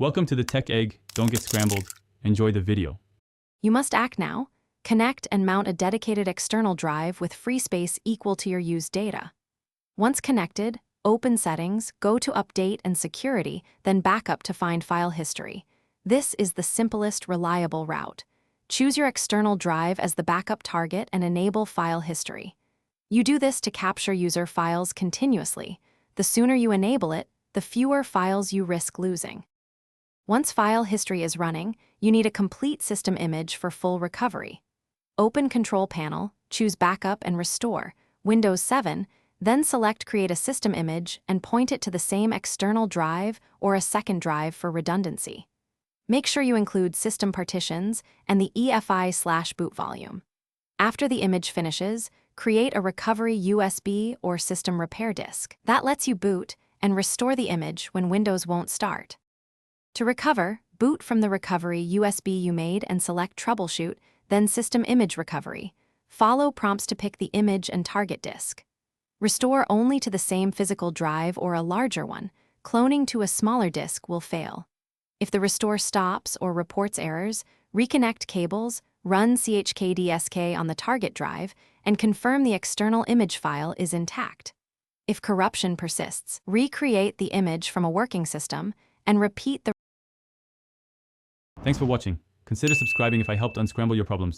Welcome to the Tech Egg. Don't get scrambled. Enjoy the video. You must act now. Connect and mount a dedicated external drive with free space equal to your used data. Once connected, open Settings, go to Update and Security, then Backup to find file history. This is the simplest, reliable route. Choose your external drive as the backup target and enable file history. You do this to capture user files continuously. The sooner you enable it, the fewer files you risk losing. Once file history is running, you need a complete system image for full recovery. Open Control Panel, choose Backup and Restore, Windows 7, then select Create a System Image and point it to the same external drive or a second drive for redundancy. Make sure you include system partitions and the EFI/boot volume. After the image finishes, create a recovery USB or system repair disk. That lets you boot and restore the image when Windows won't start. To recover, boot from the recovery USB you made and select Troubleshoot, then System Image Recovery. Follow prompts to pick the image and target disk. Restore only to the same physical drive or a larger one. Cloning to a smaller disk will fail. If the restore stops or reports errors, reconnect cables, run chkdsk on the target drive, and confirm the external image file is intact. If corruption persists, recreate the image from a working system and repeat the. Thanks for watching. Consider subscribing if I helped unscramble your problems.